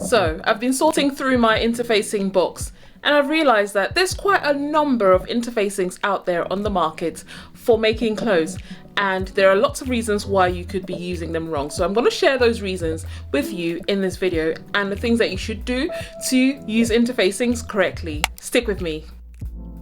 So I've been sorting through my interfacing books and I've realized that there's quite a number of interfacings out there on the market for making clothes, and there are lots of reasons why you could be using them wrong. So I'm going to share those reasons with you in this video and the things that you should do to use interfacings correctly. Stick with me.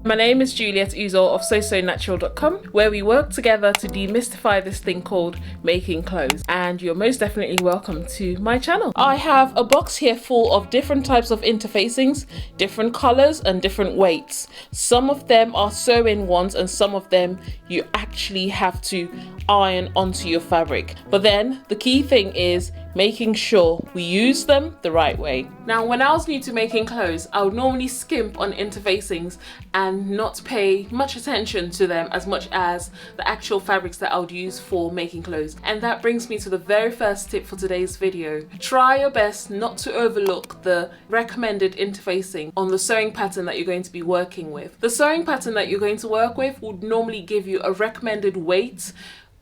My name is Juliet Uzor of SoSoNatural.com, where we work together to demystify this thing called making clothes, and you're most definitely welcome to my channel. I have a box here full of different types of interfacings, different colors and different weights. Some of them are sew-in ones and some of them you actually have to iron onto your fabric. But then the key thing is making sure we use them the right way. Now, when I was new to making clothes, I would normally skimp on interfacings and not pay much attention to them as much as the actual fabrics that I would use for making clothes. And that brings me to the very first tip for today's video. Try your best not to overlook the recommended interfacing on the sewing pattern that you're going to be working with. The sewing pattern that you're going to work with would normally give you a recommended weight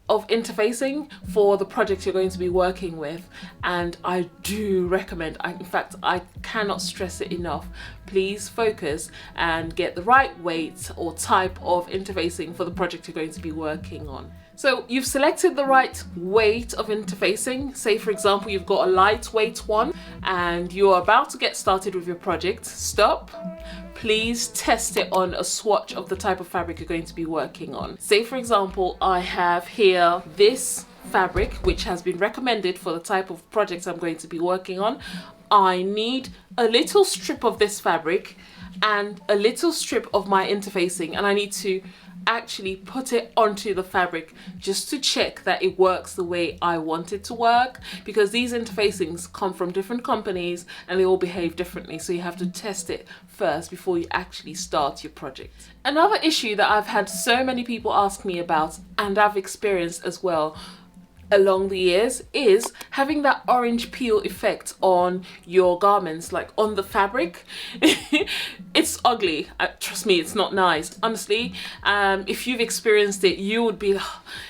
of interfacing for the project you're going to be working with, and I do recommend, in fact I cannot stress it enough, please focus and get the right weight or type of interfacing for the project you're going to be working on. So you've selected the right weight of interfacing. Say for example you've got a lightweight one and you're about to get started with your project. Stop. Please test it on a swatch of the type of fabric you're going to be working on. Say for example I have here this fabric which has been recommended for the type of project I'm going to be working on. I need a little strip of this fabric and a little strip of my interfacing, and I need to actually put it onto the fabric just to check that it works the way I want it to work, because these interfacings come from different companies and they all behave differently, so you have to test it first before you actually start your project. Another issue that I've had so many people ask me about, and I've experienced as well along the years, is having that orange peel effect on your garments, like on the fabric. It's ugly, trust me, it's not nice, honestly. If you've experienced it, you would be,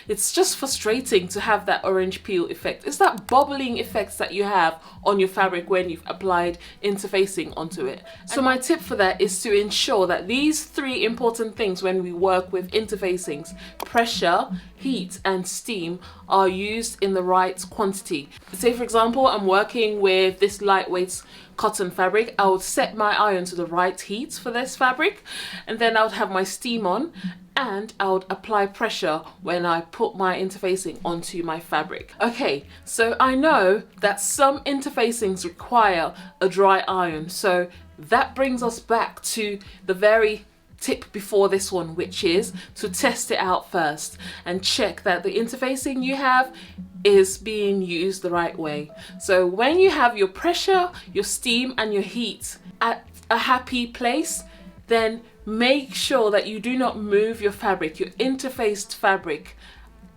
it's just frustrating to have that orange peel effect. It's that bubbling effect that you have on your fabric when you've applied interfacing onto it. So my tip for that is to ensure that these three important things when we work with interfacings, pressure, heat and steam, are used in the right quantity. Say for example I'm working with this lightweight cotton fabric, I would set my iron to the right heat for this fabric, and then I would have my steam on and I would apply pressure when I put my interfacing onto my fabric. Okay, so I know that some interfacings require a dry iron, so that brings us back to the very tip before this one, which is to test it out first and check that the interfacing you have is being used the right way. So when you have your pressure, your steam and your heat at a happy place, then make sure that you do not move your fabric, your interfaced fabric,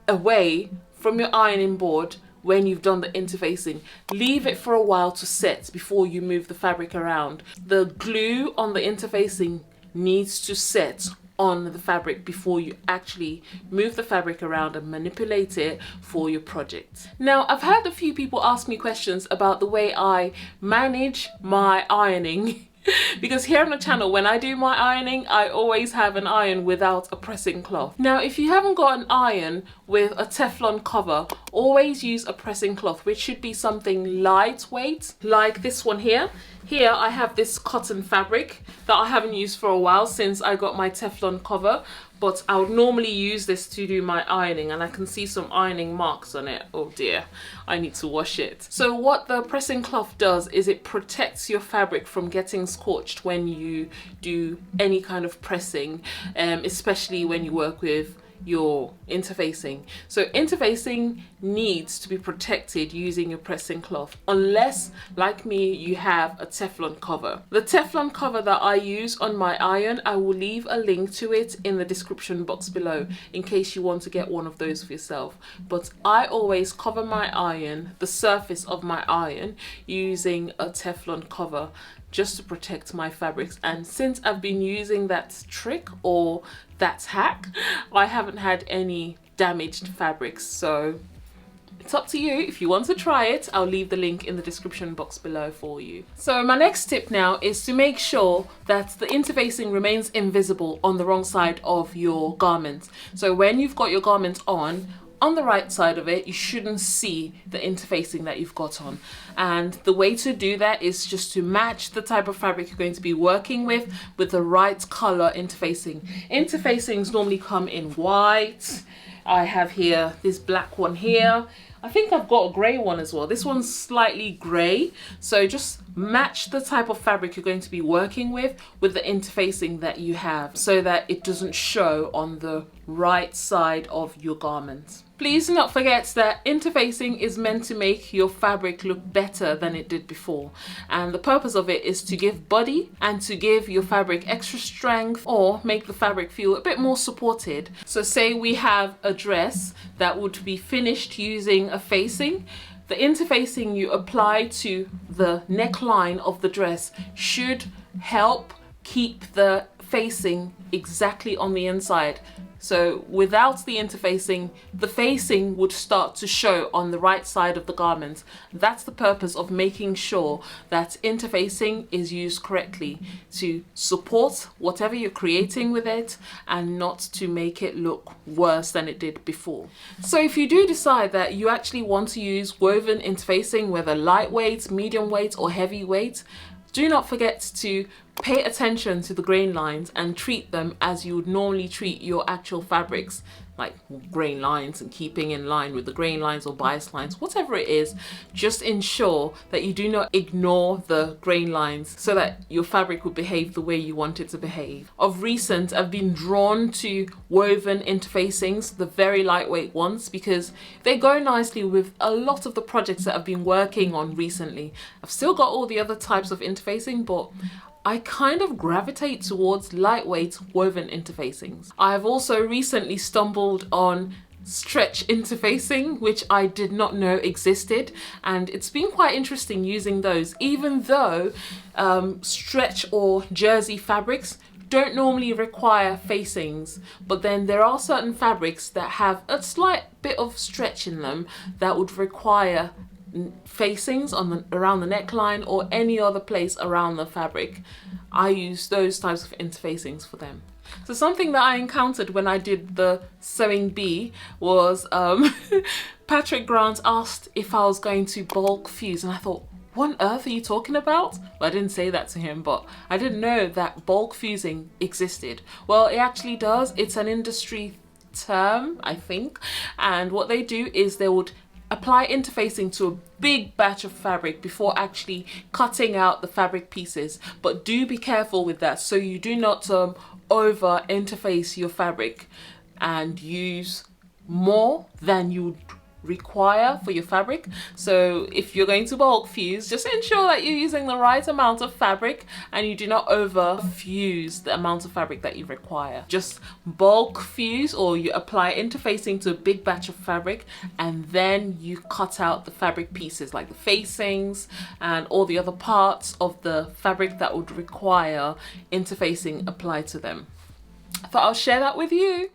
away from your ironing board when you've done the interfacing. Leave it for a while to set before you move the fabric around. The glue on the interfacing needs to set on the fabric before you actually move the fabric around and manipulate it for your project. Now, I've had a few people ask me questions about the way I manage my ironing because here on the channel, when I do my ironing, I always have an iron without a pressing cloth. Now, if you haven't got an iron with a Teflon cover, always use a pressing cloth, which should be something lightweight, like this one here. Here I have this cotton fabric that I haven't used for a while since I got my Teflon cover, but I would normally use this to do my ironing, and I can see some ironing marks on it. Oh dear, I need to wash it. So what the pressing cloth does is it protects your fabric from getting scorched when you do any kind of pressing, especially when you work with your interfacing. So interfacing needs to be protected using your pressing cloth, unless, like me, you have a Teflon cover. The Teflon cover that I use on my iron, I will leave a link to it in the description box below in case you want to get one of those for yourself. But I always cover my iron, the surface of my iron, using a Teflon cover just to protect my fabrics. And since I've been using that trick or that hack, I haven't had any damaged fabrics. So It's up to you. If you want to try it, I'll leave the link in the description box below for you. So my next tip now is to make sure that the interfacing remains invisible on the wrong side of your garment. So when you've got your garment on the right side of it, you shouldn't see the interfacing that you've got on. And the way to do that is just to match the type of fabric you're going to be working with the right color interfacing. Interfacings normally come in white. I have here this black one here. I think I've got a grey one as well. This one's slightly grey. So just match the type of fabric you're going to be working with the interfacing that you have so that it doesn't show on the right side of your garment. Please do not forget that interfacing is meant to make your fabric look better than it did before. And the purpose of it is to give body and to give your fabric extra strength or make the fabric feel a bit more supported. So say we have a dress that would be finished using a facing. The interfacing you apply to the neckline of the dress should help keep the facing exactly on the inside. So without the interfacing, the facing would start to show on the right side of the garment. That's the purpose of making sure that interfacing is used correctly to support whatever you're creating with it and not to make it look worse than it did before. So if you do decide that you actually want to use woven interfacing, whether lightweight, medium weight or heavyweight, do not forget to pay attention to the grain lines and treat them as you would normally treat your actual fabrics, like grain lines, and keeping in line with the grain lines or bias lines, whatever it is. Just ensure that you do not ignore the grain lines so that your fabric will behave the way you want it to behave. Of recent, I've been drawn to woven interfacings, the very lightweight ones, because they go nicely with a lot of the projects that I've been working on recently. I've still got all the other types of interfacing, but I kind of gravitate towards lightweight woven interfacings. I have also recently stumbled on stretch interfacing, which I did not know existed, and it's been quite interesting using those, even though stretch or jersey fabrics don't normally require facings, but then there are certain fabrics that have a slight bit of stretch in them that would require facings on around the neckline or any other place around the fabric. I use those types of interfacings for them. So something that I encountered when I did the sewing bee was Patrick Grant asked if I was going to bulk fuse, and I thought, what on earth are you talking about? Well, I didn't say that to him, but I didn't know that bulk fusing existed. Well, it actually does. It's an industry term, I think, and what they do is they would apply interfacing to a big batch of fabric before actually cutting out the fabric pieces. But do be careful with that so you do not over interface your fabric and use more than you require for your fabric. So if you're going to bulk fuse, just ensure that you're using the right amount of fabric and you do not over fuse the amount of fabric that you require. Just bulk fuse, or you apply interfacing to a big batch of fabric and then you cut out the fabric pieces like the facings and all the other parts of the fabric that would require interfacing applied to them. I thought I'll share that with you.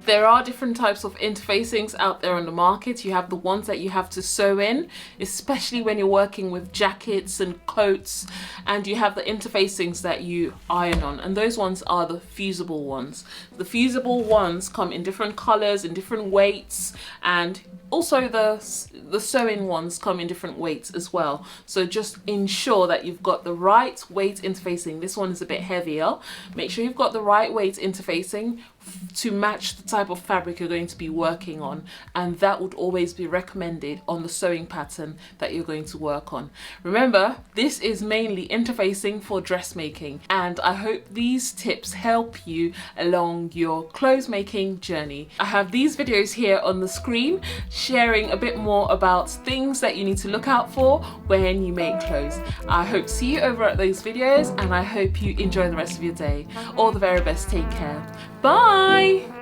There are different types of interfacings out there on the market. You have the ones that you have to sew in, especially when you're working with jackets and coats, and you have the interfacings that you iron on, and those ones are the fusible ones. The fusible ones come in different colors, in different weights, and also the sewing ones come in different weights as well. So just ensure that you've got the right weight interfacing. This one is a bit heavier. Make sure you've got the right weight interfacing to match the type of fabric you're going to be working on, and that would always be recommended on the sewing pattern that you're going to work on. Remember, this is mainly interfacing for dressmaking, and I hope these tips help you along your clothes making journey. I have these videos here on the screen sharing a bit more about things that you need to look out for when you make clothes. I hope to see you over at those videos, and I hope you enjoy the rest of your day. All the very best. Take care. Bye.